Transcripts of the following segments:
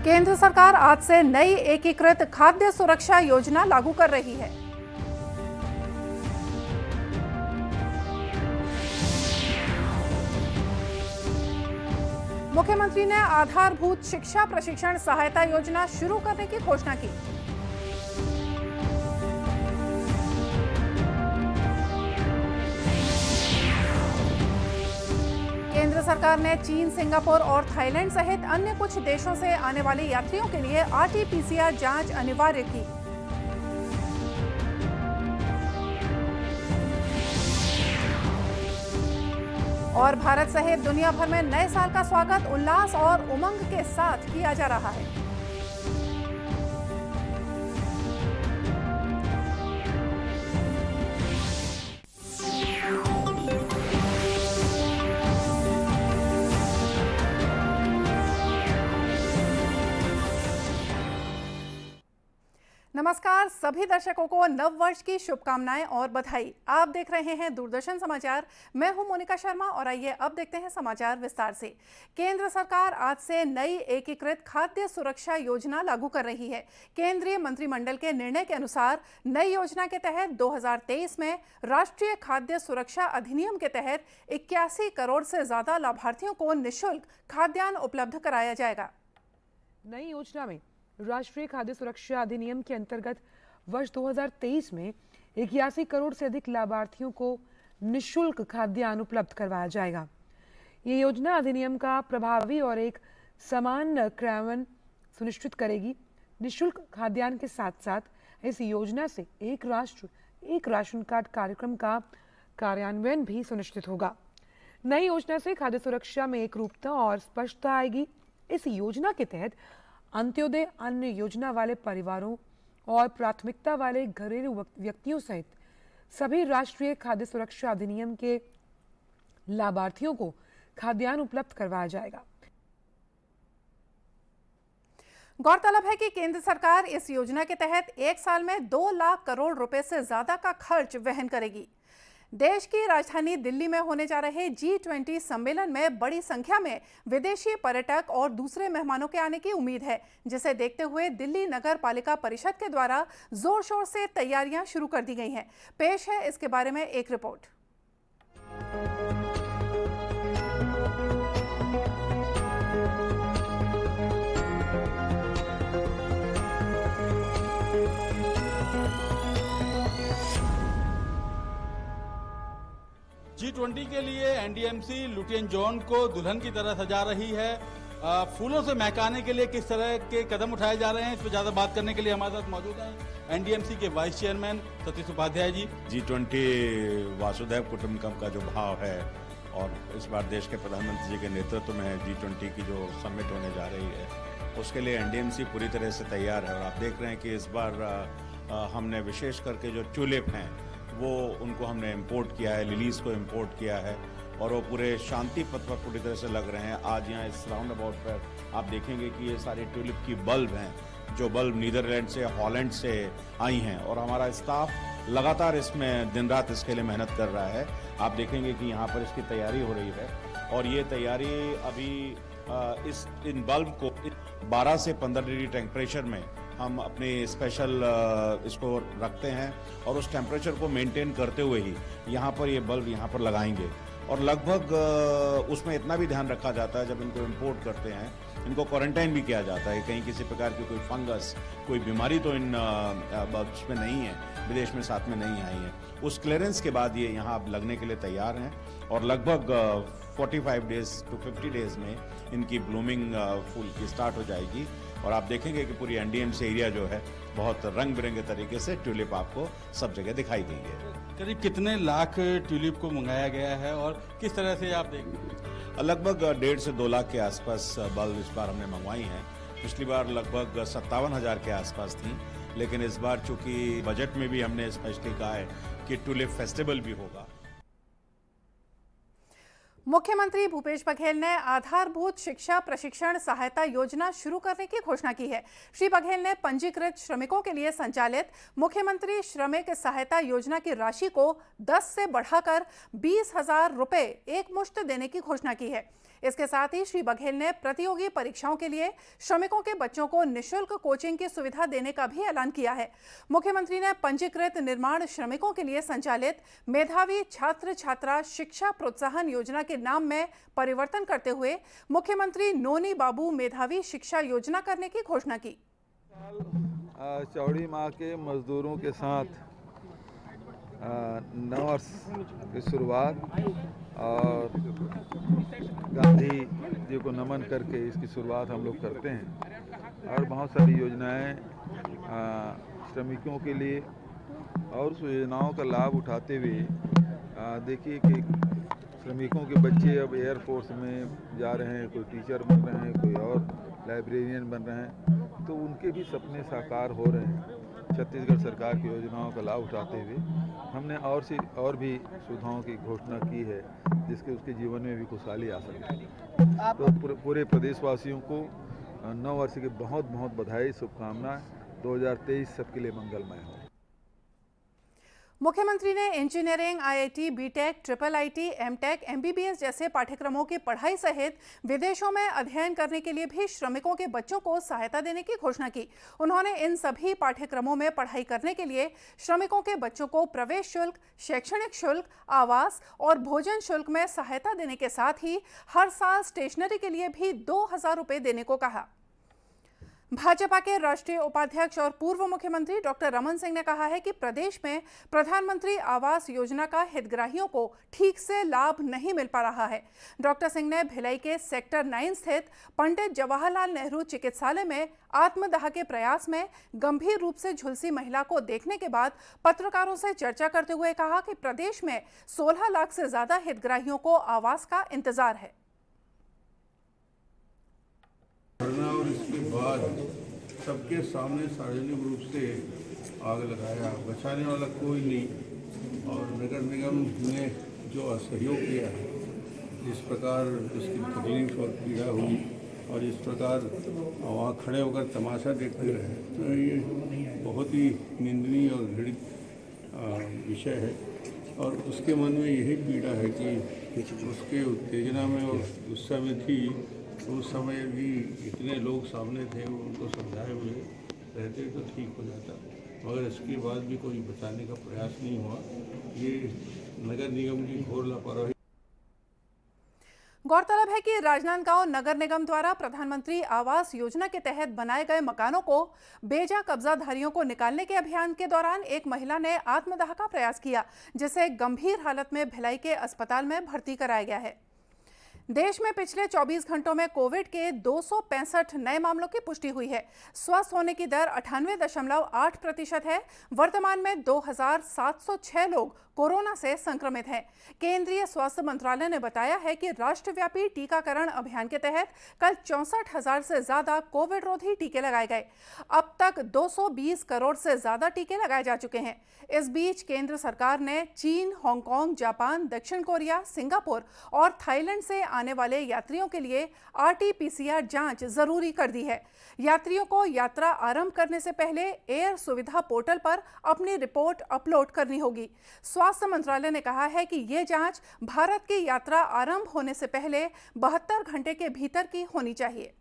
केंद्र सरकार आज से नई एकीकृत खाद्य सुरक्षा योजना लागू कर रही है। मुख्यमंत्री ने आधारभूत शिक्षा प्रशिक्षण सहायता योजना शुरू करने की घोषणा की। केंद्र सरकार ने चीन, सिंगापुर और थाईलैंड सहित अन्य कुछ देशों से आने वाले यात्रियों के लिए आरटी-पीसीआर जांच अनिवार्य की। और भारत सहित दुनिया भर में नए साल का स्वागत उल्लास और उमंग के साथ किया जा रहा है। नमस्कार, सभी दर्शकों को नव वर्ष की शुभकामनाएं और बधाई। आप देख रहे हैं दूरदर्शन समाचार। मैं हूं मोनिका शर्मा और आइए अब देखते हैं समाचार विस्तार से। केंद्र सरकार आज से नई एकीकृत खाद्य सुरक्षा योजना लागू कर रही है। केंद्रीय मंत्रिमंडल के निर्णय के अनुसार नई योजना के तहत 2023 में राष्ट्रीय खाद्य सुरक्षा अधिनियम के तहत 81 करोड़ से ज्यादा लाभार्थियों को निःशुल्क खाद्यान्न उपलब्ध कराया जाएगा। नई योजना में राष्ट्रीय खाद्य सुरक्षा अधिनियम के अंतर्गत वर्ष 2023 में 81 करोड़ से अधिक लाभार्थियों को निःशुल्क खाद्यान्न उपलब्ध करवाया जाएगा। ये योजना अधिनियम का प्रभावी और एक समान क्रियान्वयन सुनिश्चित करेगी। निःशुल्क खाद्यान्न के साथ साथ इस योजना से एक राष्ट्र एक राशन कार्ड कार्यक्रम का कार्यान्वयन भी सुनिश्चित होगा। नई योजना से खाद्य सुरक्षा में एकरूपता और स्पष्टता आएगी। इस योजना के तहत अंत्योदय अन्न योजना वाले परिवारों और प्राथमिकता वाले घरेलू व्यक्तियों सहित सभी राष्ट्रीय खाद्य सुरक्षा अधिनियम के लाभार्थियों को खाद्यान्न उपलब्ध करवाया जाएगा। गौरतलब है कि केंद्र सरकार इस योजना के तहत एक साल में 2 लाख करोड़ रुपए से ज्यादा का खर्च वहन करेगी। देश की राजधानी दिल्ली में होने जा रहे G20 सम्मेलन में बड़ी संख्या में विदेशी पर्यटक और दूसरे मेहमानों के आने की उम्मीद है, जिसे देखते हुए दिल्ली नगर पालिका परिषद के द्वारा जोर शोर से तैयारियां शुरू कर दी गई हैं। पेश है इसके बारे में एक रिपोर्ट। G20 के लिए एनडीएमसी लुटियन जोन को दुल्हन की तरह सजा रही है। फूलों से महकाने के लिए किस तरह के कदम उठाए जा रहे हैं, इस पर ज्यादा बात करने के लिए हमारे साथ मौजूद हैं एनडीएमसी के vice chairman Satish Upadhyay ji. G20 Vasudev कुटुंबकम का जो भाव है और इस बार देश के प्रधानमंत्री जी के नेतृत्व में G20 की जो समिट होने जा रही है, उसके लिए एनडीएमसी पूरी तरह से तैयार है। और आप देख रहे हैं कि इस बार हमने विशेष करके जो ट्यूलिप हैं वो उनको हमने इंपोर्ट किया है, लिलीज को इंपोर्ट किया है और वो पूरे शांति पथ पर पूरी तरह से लग रहे हैं। आज यहाँ इस राउंड अबाउट पर आप देखेंगे कि ये सारे ट्यूलिप की बल्ब हैं, जो बल्ब नीदरलैंड से, हॉलैंड से आई हैं और हमारा स्टाफ लगातार इसमें दिन रात इसके लिए मेहनत कर रहा है। आप देखेंगे कि यहाँ पर इसकी तैयारी हो रही है और ये तैयारी अभी इन बल्ब को 12 से 15 डिग्री टेम्परेचर में हम अपने स्पेशल इसको रखते हैं और उस टेम्परेचर को मेंटेन करते हुए ही यहाँ पर ये बल्ब यहाँ पर लगाएंगे। और लगभग उसमें इतना भी ध्यान रखा जाता है, जब इनको इंपोर्ट करते हैं इनको क्वारंटाइन भी किया जाता है, कहीं किसी प्रकार की कोई फंगस, कोई बीमारी तो इन बल्ब्स में नहीं है, विदेश में साथ में नहीं आई है। उस क्लियरेंस के बाद ये यहाँ अब लगने के लिए तैयार हैं और लगभग 45 डेज टू 50 डेज में इनकी ब्लूमिंग फूल की स्टार्ट हो जाएगी और आप देखेंगे कि पूरी एनडीएमसी एरिया जो है बहुत रंग बिरंगे तरीके से ट्यूलिप आपको सब जगह दिखाई देंगे। करीब कितने लाख ट्यूलिप को मंगाया गया है और किस तरह से आप देखेंगे? लगभग 1.5 से 2 लाख के आसपास बल्ब इस बार हमने मंगवाई हैं। पिछली बार लगभग 57,000 के आसपास थी, लेकिन इस बार चूंकि बजट में भी हमने स्पेशली कहा है कि ट्यूलिप फेस्टिवल भी होगा। मुख्यमंत्री भूपेश बघेल ने आधारभूत शिक्षा प्रशिक्षण सहायता योजना शुरू करने की घोषणा की है। श्री बघेल ने पंजीकृत श्रमिकों के लिए संचालित मुख्यमंत्री श्रमिक सहायता योजना की राशि को 10 से बढ़ाकर 20,000 रुपए एक मुश्त देने की घोषणा की है। इसके साथ ही श्री बघेल ने प्रतियोगी परीक्षाओं के लिए श्रमिकों के बच्चों को निःशुल्क कोचिंग की सुविधा देने का भी ऐलान किया है। मुख्यमंत्री ने पंजीकृत निर्माण श्रमिकों के लिए संचालित मेधावी छात्र छात्रा शिक्षा प्रोत्साहन योजना के नाम में परिवर्तन करते हुए मुख्यमंत्री नोनी बाबू मेधावी शिक्षा योजना करने की घोषणा की। चौड़ी माह के मजदूरों के साथ नववर्ष की शुरुआत और गांधी जी को नमन करके इसकी शुरुआत हम लोग करते हैं और बहुत सारी योजनाएं श्रमिकों के लिए और उस योजनाओं का लाभ उठाते हुए देखिए कि श्रमिकों के बच्चे अब एयरफोर्स में जा रहे हैं, कोई टीचर बन रहे हैं, कोई और लाइब्रेरियन बन रहे हैं, तो उनके भी सपने साकार हो रहे हैं। छत्तीसगढ़ सरकार की योजनाओं का लाभ उठाते हुए हमने और भी सुविधाओं की घोषणा की है जिसके उसके जीवन में भी खुशहाली आ सके। तो पूरे प्रदेशवासियों को नव वर्ष की बहुत बहुत बधाई, शुभकामनाएं। 2023 सबके लिए मंगलमय हो। मुख्यमंत्री ने engineering, IIT, BTech, triple IT, MTech, MBBS जैसे पाठ्यक्रमों की पढ़ाई सहित विदेशों में अध्ययन करने के लिए भी श्रमिकों के बच्चों को सहायता देने की घोषणा की। उन्होंने इन सभी पाठ्यक्रमों में पढ़ाई करने के लिए श्रमिकों के बच्चों को प्रवेश शुल्क, शैक्षणिक शुल्क, आवास और भोजन शुल्क में सहायता देने के साथ ही हर साल स्टेशनरी के लिए भी 2,000 रुपये देने को कहा। भाजपा के राष्ट्रीय उपाध्यक्ष और पूर्व मुख्यमंत्री डॉक्टर रमन सिंह ने कहा है कि प्रदेश में प्रधानमंत्री आवास योजना का हितग्राहियों को ठीक से लाभ नहीं मिल पा रहा है। डॉक्टर सिंह ने भिलाई के सेक्टर 9 स्थित पंडित जवाहरलाल नेहरू चिकित्सालय में आत्मदाह के प्रयास में गंभीर रूप से झुलसी महिला को देखने के बाद पत्रकारों से चर्चा करते हुए कहा कि प्रदेश में 16 लाख से ज्यादा हितग्राहियों को आवास का इंतजार है। और इसके बाद सबके सामने सार्वजनिक रूप से आग लगाया, बचाने वाला कोई नहीं। और नगर निगम ने जो असहयोग किया है, जिस प्रकार इसकी तकलीफ और पीड़ा हुई और इस प्रकार वहाँ खड़े होकर तमाशा देखते रहे, तो ये बहुत ही निंदनीय और घृणित विषय है। और उसके मन में यही पीड़ा है कि उसके उत्तेजना में और गुस्सा में थी, उस समय भी इतने लोग सामने थे, उनको समझाए हुए रहते तो ठीक हो जाता, मगर इसके बाद भी कोई बचाने का प्रयास नहीं हुआ। ये नगर निगम की घोर लापरवाही। गौरतलब है कि राजनांदगांव नगर निगम द्वारा प्रधानमंत्री आवास योजना के तहत बनाए गए मकानों को बेजा कब्जाधारियों को निकालने के अभियान के दौरान एक महिला ने आत्मदाह का प्रयास किया, जिसे गंभीर हालत में भिलाई के अस्पताल में भर्ती कराया गया है। देश में पिछले 24 घंटों में कोविड के 265 नए मामलों की पुष्टि हुई है। स्वस्थ होने की दर 98.8% है। वर्तमान में 2,706 लोग कोरोना से संक्रमित हैं। केंद्रीय स्वास्थ्य मंत्रालय ने बताया है कि राष्ट्रव्यापी टीकाकरण अभियान के तहत कल 64,000 से ज्यादा कोविड रोधी टीके लगाए गए। अब तक 220 करोड़ से ज्यादा टीके लगाए जा चुके हैं। इस बीच केंद्र सरकार ने चीन, हांगकांग, जापान, दक्षिण कोरिया, सिंगापुर और थाईलैंड से आने वाले यात्रियों के लिए RT-PCR जांच जरूरी कर दी है। यात्रियों को यात्रा आरंभ करने से पहले एयर सुविधा पोर्टल पर अपनी रिपोर्ट अपलोड करनी होगी। स्वास्थ्य मंत्रालय ने कहा है कि ये जांच भारत की यात्रा आरंभ होने से पहले 72 घंटे के भीतर की होनी चाहिए।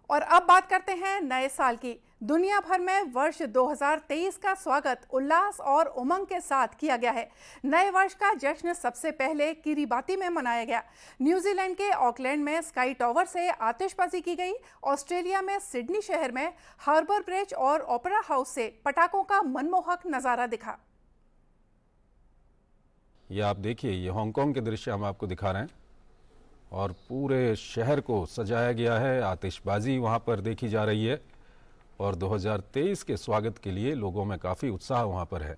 और अब बात करते हैं नए साल की। दुनिया भर में वर्ष 2023 का स्वागत उल्लास और उमंग के साथ किया गया है। नए वर्ष का जश्न सबसे पहले किरीबाती में मनाया गया। न्यूजीलैंड के ऑकलैंड में स्काई टॉवर से आतिशबाजी की गई। ऑस्ट्रेलिया में सिडनी शहर में हार्बर ब्रिज और ओपेरा हाउस से पटाखों का मनमोहक नजारा दिखा। ये आप देखिए, ये हांगकांग के दृश्य हम आपको दिखा रहे हैं और पूरे शहर को सजाया गया है। आतिशबाजी वहां पर देखी जा रही है और 2023 के स्वागत के लिए लोगों में काफी उत्साह वहां पर है।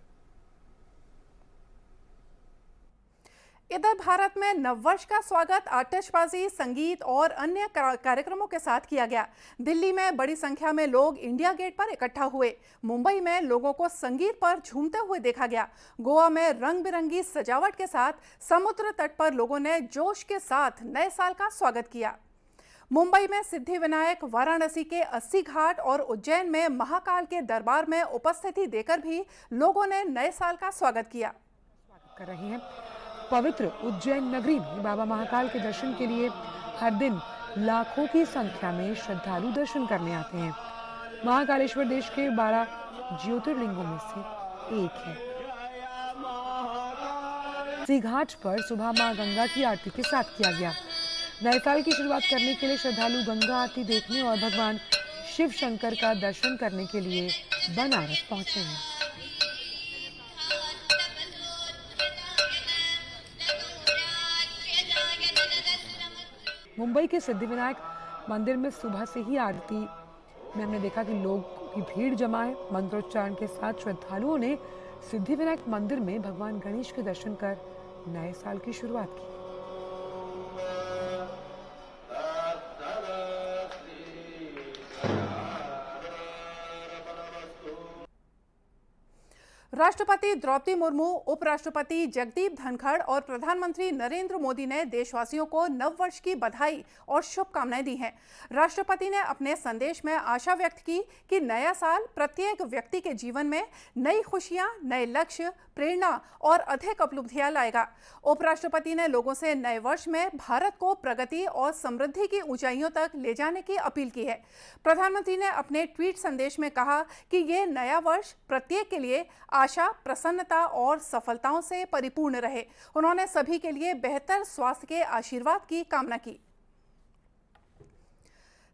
इधर भारत में नववर्ष का स्वागत आतिशबाजी, संगीत और अन्य कार्यक्रमों के साथ किया गया। दिल्ली में बड़ी संख्या में लोग इंडिया गेट पर इकट्ठा हुए। मुंबई में लोगों को संगीत पर झूमते हुए देखा गया। गोवा में रंग बिरंगी सजावट के साथ समुद्र तट पर लोगों ने जोश के साथ नए साल का स्वागत किया। मुंबई में सिद्धिविनायक, वाराणसी के 80 घाट और उज्जैन में महाकाल के दरबार में उपस्थिति देकर भी लोगों ने नए साल का स्वागत किया। कर रहे हैं पवित्र उज्जैन नगरी में बाबा महाकाल के दर्शन के लिए हर दिन लाखों की संख्या में श्रद्धालु दर्शन करने आते हैं। महाकालेश्वर देश के 12 ज्योतिर्लिंगों में से एक है। इसी घाट पर सुबह मां गंगा की आरती के साथ किया गया। नए साल की शुरुआत करने के लिए श्रद्धालु गंगा आरती देखने और भगवान शिव शंकर का दर्शन करने के लिए बनारस पहुंचे हैं। मुंबई के सिद्धिविनायक मंदिर में सुबह से ही आरती में हमने देखा कि लोग की भीड़ जमा है। मंत्रोच्चारण के साथ श्रद्धालुओं ने सिद्धिविनायक मंदिर में भगवान गणेश के दर्शन कर नए साल की शुरुआत की। राष्ट्रपति द्रौपदी मुर्मू, उपराष्ट्रपति जगदीप धनखड़ और प्रधानमंत्री नरेंद्र मोदी ने देशवासियों को नववर्ष की बधाई और शुभकामनाएं दी हैं। राष्ट्रपति ने अपने संदेश में आशा व्यक्त की कि नया साल प्रत्येक व्यक्ति के जीवन में नई खुशियां, नए लक्ष्य, प्रेरणा और अधिक उपलब्धियां लाएगा। उपराष्ट्रपति ने लोगों से नए वर्ष में भारत को प्रगति और समृद्धि की ऊंचाइयों तक ले जाने की अपील की है। प्रधानमंत्री ने अपने ट्वीट संदेश में कहा कि ये नया वर्ष प्रत्येक के लिए आशा, प्रसन्नता और सफलताओं से परिपूर्ण रहे। उन्होंने सभी के लिए बेहतर स्वास्थ्य के आशीर्वाद की कामना की।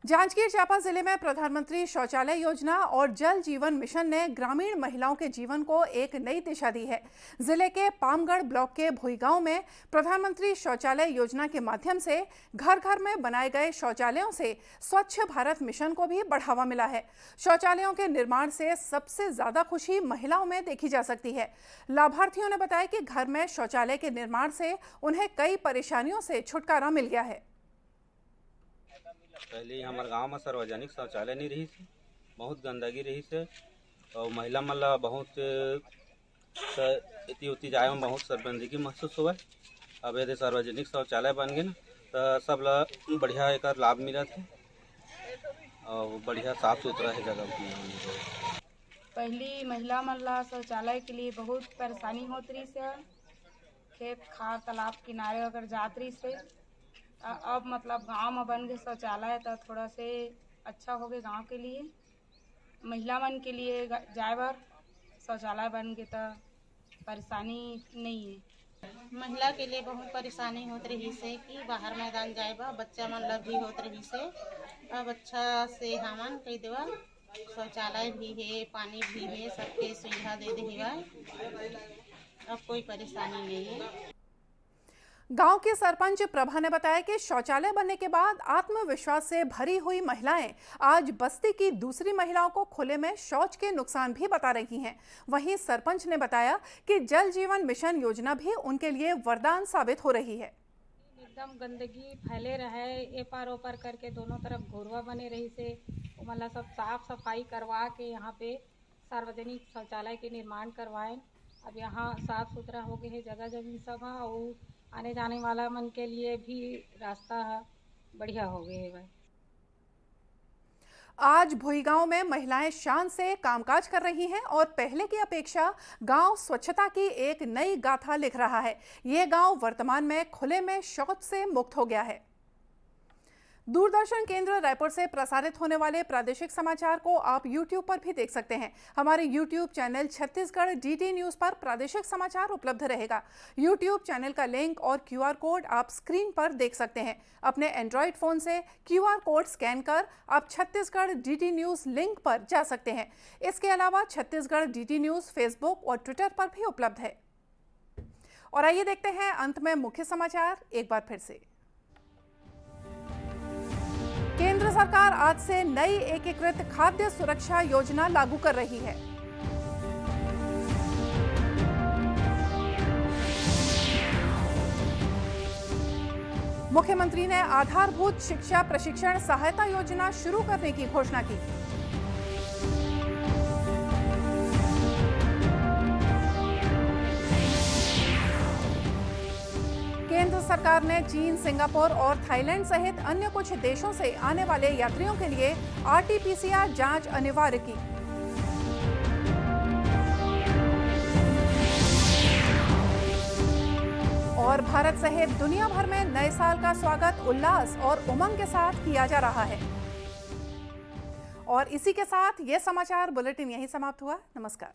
जांजगीर चांपा जिले में प्रधानमंत्री शौचालय योजना और जल जीवन मिशन ने ग्रामीण महिलाओं के जीवन को एक नई दिशा दी है। जिले के पामगढ़ ब्लॉक के भुईगांव में प्रधानमंत्री शौचालय योजना के माध्यम से घर घर में बनाए गए शौचालयों से स्वच्छ भारत मिशन को भी बढ़ावा मिला है। शौचालयों के निर्माण से सबसे ज्यादा खुशी महिलाओं में देखी जा सकती है। लाभार्थियों ने बताया कि घर में शौचालय के निर्माण से उन्हें कई परेशानियों से छुटकारा मिल गया है। पहले हमारे गांव में सार्वजनिक शौचालय नहीं रही थी, बहुत गंदगी रही से और महिला मन ला बहुत इति उति जाए में बहुत शर्मिंदगी महसूस हुआ। अब यदि सार्वजनिक शौचालय बन गए ना तो सब ला बढ़िया एक लाभ मिला थे और बढ़िया साफ सुथरा है जगह। पहली महिला मन ला शौचालय के लिए बहुत परेशानी होती रही से, खेत खार तालाब किनारे अगर जात रही से। अब मतलब गांव में बन गए शौचालय तो थोड़ा से अच्छा हो गए गांव के लिए। महिला मन के लिए जाए बार शौचालय बन गए तो परेशानी नहीं है। महिला के लिए बहुत परेशानी होत रही से कि बाहर मैदान जाए बा बच्चा मन ला भी होत रही से। अब अच्छा से हमन कह देवा शौचालय भी है, पानी भी है, सबके सुविधा दे दे। अब कोई परेशानी नहीं है। गांव की सरपंच प्रभा ने बताया कि शौचालय बनने के बाद आत्मविश्वास से भरी हुई महिलाएं आज बस्ती की दूसरी महिलाओं को खुले में शौच के नुकसान भी बता रही हैं। वहीं सरपंच ने बताया कि जल जीवन मिशन योजना भी उनके लिए वरदान साबित हो रही है। एकदम गंदगी फैले रहे, ए पार ओ पार करके दोनों तरफ घोरवा बने रही से मतलब सब साफ सफाई करवा के यहाँ पे सार्वजनिक शौचालय के निर्माण करवाएं। अब यहाँ साफ सुथरा हो गए है, जगह जमीन सब है और आने जाने वाला मन के लिए भी रास्ता बढ़िया हो गए है। आज भुईगांव में महिलाएं शान से कामकाज कर रही हैं और पहले की अपेक्षा गांव स्वच्छता की एक नई गाथा लिख रहा है। ये गांव वर्तमान में खुले में शौच से मुक्त हो गया है। दूरदर्शन केंद्र रायपुर से प्रसारित होने वाले प्रादेशिक समाचार को आप YouTube पर भी देख सकते हैं। हमारे YouTube channel Chhattisgarh DT news पर प्रादेशिक समाचार उपलब्ध रहेगा। YouTube चैनल का लिंक और QR कोड आप स्क्रीन पर देख सकते हैं। अपने एंड्रॉयड फ़ोन से QR कोड स्कैन कर आप छत्तीसगढ़ DT न्यूज़ लिंक पर जा सकते हैं। इसके अलावा छत्तीसगढ़ DT न्यूज़ फेसबुक और ट्विटर पर भी उपलब्ध है। और आइए देखते हैं अंत में मुख्य समाचार एक बार फिर से। केंद्र सरकार आज से नई एकीकृत खाद्य सुरक्षा योजना लागू कर रही है। मुख्यमंत्री ने आधारभूत शिक्षा प्रशिक्षण सहायता योजना शुरू करने की घोषणा की। केंद्र सरकार ने चीन, सिंगापुर और थाईलैंड सहित अन्य कुछ देशों से आने वाले यात्रियों के लिए RT-PCR जांच अनिवार्य की। भारत सहित दुनिया भर में नए साल का स्वागत उल्लास और उमंग के साथ किया जा रहा है। और इसी के साथ ये समाचार बुलेटिन यहीं समाप्त हुआ। नमस्कार।